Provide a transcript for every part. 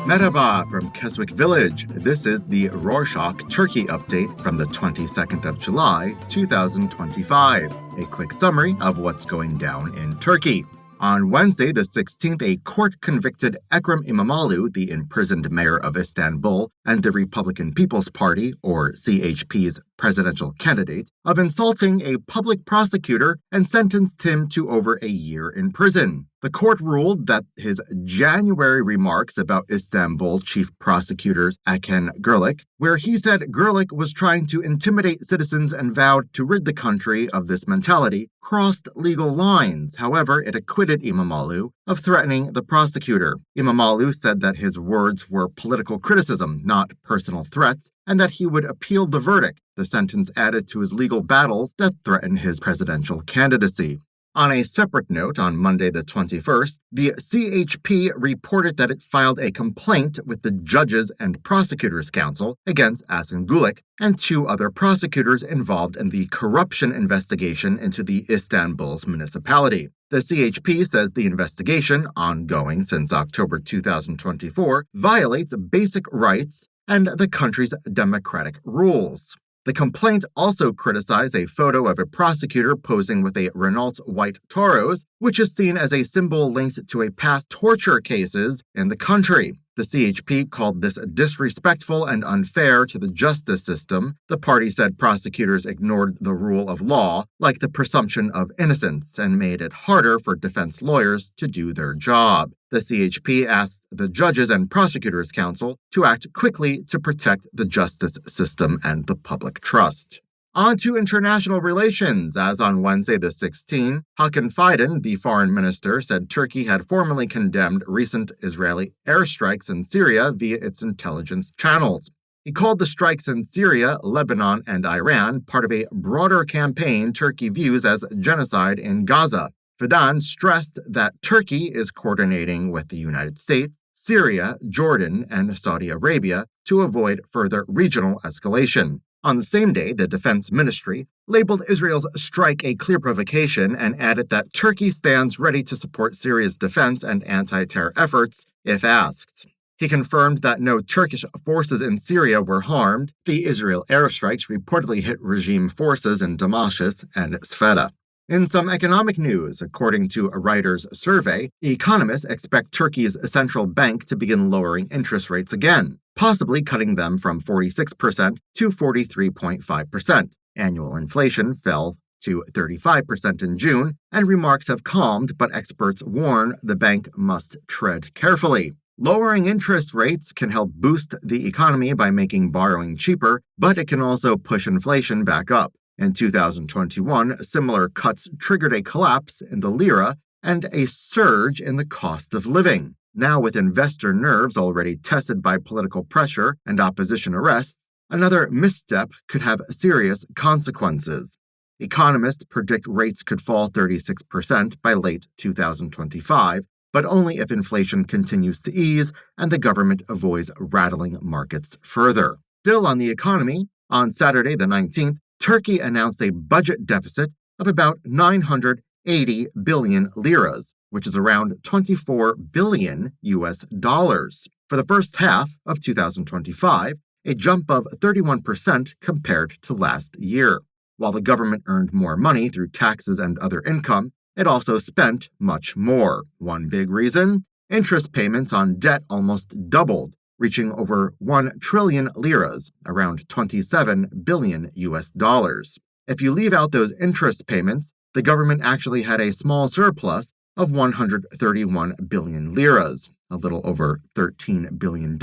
Merhaba from Keswick Village. This is the Rorschach Turkey update from the 22nd of July, 2025. A quick summary of what's going down in Turkey. On Wednesday, the 16th, a court convicted Ekrem İmamoğlu, the imprisoned mayor of Istanbul and the Republican People's Party, or CHP's presidential candidate, of insulting a public prosecutor and sentenced him to over a year in prison. The court ruled that his January remarks about Istanbul Chief Prosecutor Hakan Gürlük, where he said Gürlük was trying to intimidate citizens and vowed to rid the country of this mentality, crossed legal lines. However, it acquitted İmamoğlu of threatening the prosecutor. İmamoğlu said that his words were political criticism, not personal threats, and that he would appeal the verdict, the sentence added to his legal battles that threatened his presidential candidacy. On a separate note, on Monday the 21st, the CHP reported that it filed a complaint with the Judges and Prosecutors Council against Hakan Gürlük and two other prosecutors involved in the corruption investigation into the Istanbul's municipality. The CHP says the investigation, ongoing since October 2024, violates basic rights and the country's democratic rules. The complaint also criticized a photo of a prosecutor posing with a Renault white Taurus, which is seen as a symbol linked to a past torture cases in the country. The CHP called this disrespectful and unfair to the justice system. The party said prosecutors ignored the rule of law, like the presumption of innocence, and made it harder for defense lawyers to do their job. The CHP asked the Judges and Prosecutors Council to act quickly to protect the justice system and the public trust. On to international relations, as on Wednesday the 16th, Hakan Fidan, the foreign minister, said Turkey had formally condemned recent Israeli airstrikes in Syria via its intelligence channels. He called the strikes in Syria, Lebanon, and Iran part of a broader campaign Turkey views as genocide in Gaza. Fidan stressed that Turkey is coordinating with the United States, Syria, Jordan, and Saudi Arabia to avoid further regional escalation. On the same day, the Defense Ministry labeled Israel's strike a clear provocation and added that Turkey stands ready to support Syria's defense and anti-terror efforts if asked. He confirmed that no Turkish forces in Syria were harmed. The Israel airstrikes reportedly hit regime forces in Damascus and Sfeda. In some economic news, according to a Reuters survey, economists expect Turkey's central bank to begin lowering interest rates again, possibly cutting them from 46% to 43.5%. Annual inflation fell to 35% in June, and remarks have calmed, but experts warn the bank must tread carefully. Lowering interest rates can help boost the economy by making borrowing cheaper, but it can also push inflation back up. In 2021, similar cuts triggered a collapse in the lira and a surge in the cost of living. Now, with investor nerves already tested by political pressure and opposition arrests, another misstep could have serious consequences. Economists predict rates could fall 36% by late 2025, but only if inflation continues to ease and the government avoids rattling markets further. Still on the economy, on Saturday the 19th, Turkey announced a budget deficit of about 980 billion liras, which is around 24 billion US dollars. For the first half of 2025, a jump of 31% compared to last year. While the government earned more money through taxes and other income, it also spent much more. One big reason? Interest payments on debt almost doubled, reaching over 1 trillion liras, around 27 billion US dollars. If you leave out those interest payments, the government actually had a small surplus of 131 billion liras, a little over $13 billion.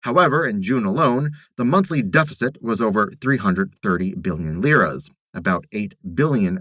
However, in June alone, the monthly deficit was over 330 billion liras, about $8 billion.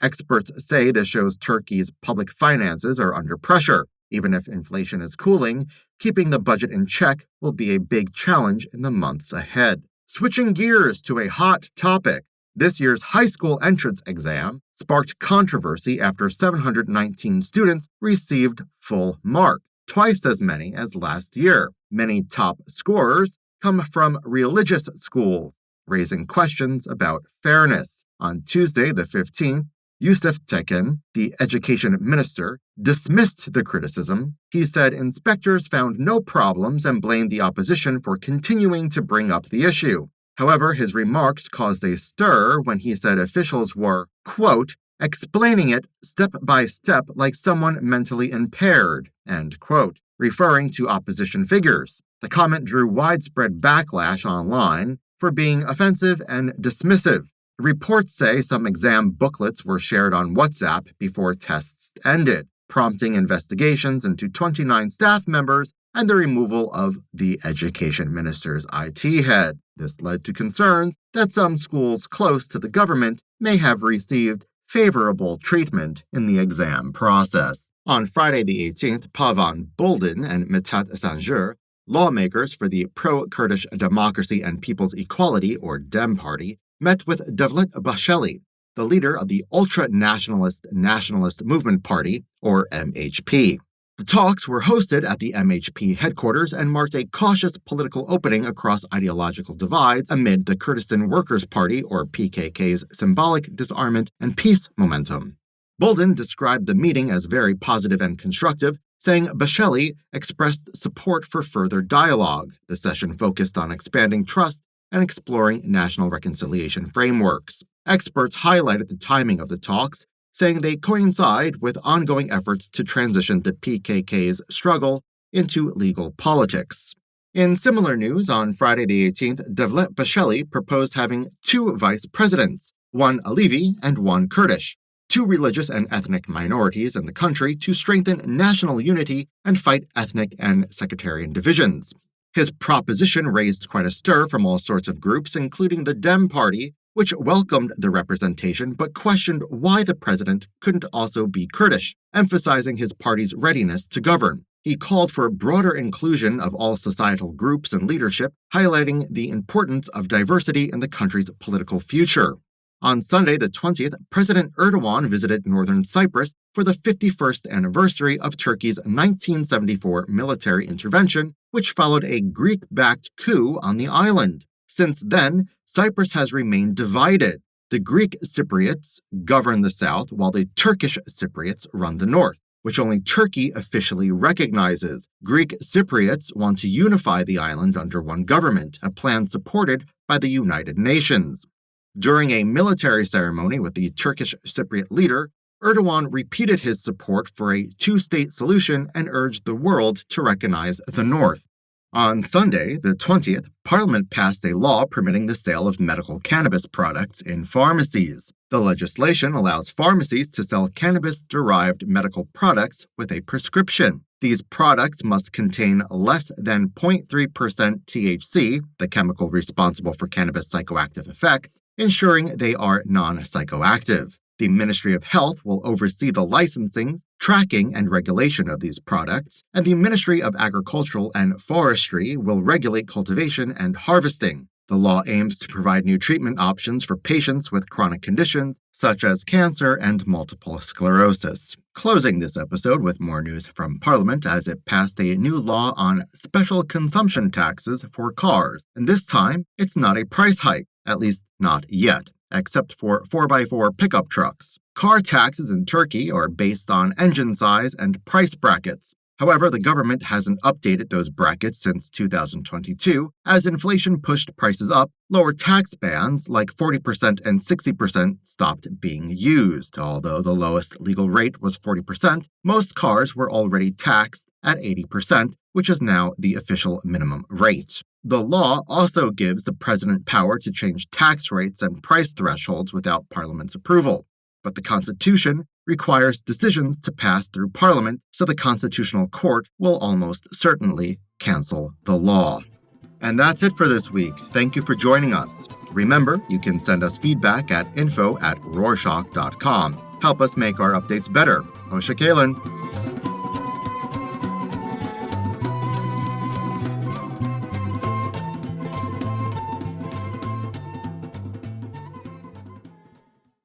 Experts say this shows Turkey's public finances are under pressure. Even if inflation is cooling, keeping the budget in check will be a big challenge in the months ahead. Switching gears to a hot topic, this year's high school entrance exam sparked controversy after 719 students received full marks, twice as many as last year. Many top scorers come from religious schools, raising questions about fairness. On Tuesday, the 15th, Yusuf Tekin, the education minister, dismissed the criticism. He said inspectors found no problems and blamed the opposition for continuing to bring up the issue. However, his remarks caused a stir when he said officials were, quote, explaining it step by step like someone mentally impaired, end quote, referring to opposition figures. The comment drew widespread backlash online for being offensive and dismissive. Reports say some exam booklets were shared on WhatsApp before tests ended, prompting investigations into 29 staff members and the removal of the education minister's IT head. This led to concerns that some schools close to the government may have received favorable treatment in the exam process. On Friday the 18th, Pavan Buldan and Mithat Sanjur, lawmakers for the Pro-Kurdish Democracy and People's Equality, or DEM Party, met with Devlet Bahçeli, the leader of the ultra-nationalist Nationalist Movement Party, or MHP. The talks were hosted at the MHP headquarters and marked a cautious political opening across ideological divides amid the Kurdistan Workers' Party, or PKK's symbolic disarmament and peace momentum. Buldan described the meeting as very positive and constructive, saying Bahçeli expressed support for further dialogue. The session focused on expanding trust and exploring national reconciliation frameworks. Experts highlighted the timing of the talks, saying they coincide with ongoing efforts to transition the PKK's struggle into legal politics. In similar news, on Friday the 18th, Devlet Bahçeli proposed having two vice presidents, one Alevi and one Kurdish, two religious and ethnic minorities in the country to strengthen national unity and fight ethnic and sectarian divisions. His proposition raised quite a stir from all sorts of groups, including the DEM Party, which welcomed the representation but questioned why the president couldn't also be Kurdish, emphasizing his party's readiness to govern. He called for broader inclusion of all societal groups and leadership, highlighting the importance of diversity in the country's political future. On Sunday, the 20th, President Erdogan visited northern Cyprus for the 51st anniversary of Turkey's 1974 military intervention, which followed a Greek-backed coup on the island. Since then, Cyprus has remained divided. The Greek Cypriots govern the south, while the Turkish Cypriots run the north, which only Turkey officially recognizes. Greek Cypriots want to unify the island under one government, a plan supported by the United Nations. During a military ceremony with the Turkish Cypriot leader, Erdogan repeated his support for a two-state solution and urged the world to recognize the North. On Sunday, the 20th, Parliament passed a law permitting the sale of medical cannabis products in pharmacies. The legislation allows pharmacies to sell cannabis-derived medical products with a prescription. These products must contain less than 0.3% THC, the chemical responsible for cannabis psychoactive effects, ensuring they are non-psychoactive. The Ministry of Health will oversee the licensing, tracking, and regulation of these products, and the Ministry of Agriculture and Forestry will regulate cultivation and harvesting. The law aims to provide new treatment options for patients with chronic conditions such as cancer and multiple sclerosis. Closing this episode with more news from Parliament as it passed a new law on special consumption taxes for cars. And this time, it's not a price hike, at least not yet, except for 4x4 pickup trucks. Car taxes in Turkey are based on engine size and price brackets. However, the government hasn't updated those brackets since 2022. As inflation pushed prices up, lower tax bands like 40% and 60% stopped being used. Although the lowest legal rate was 40%, most cars were already taxed at 80%, which is now the official minimum rate. The law also gives the president power to change tax rates and price thresholds without Parliament's approval. But the Constitution requires decisions to pass through Parliament, so the Constitutional Court will almost certainly cancel the law. And that's it for this week. Thank you for joining us. Remember, you can send us feedback at info@rorschach.com. Help us make our updates better. Hoşça kalın.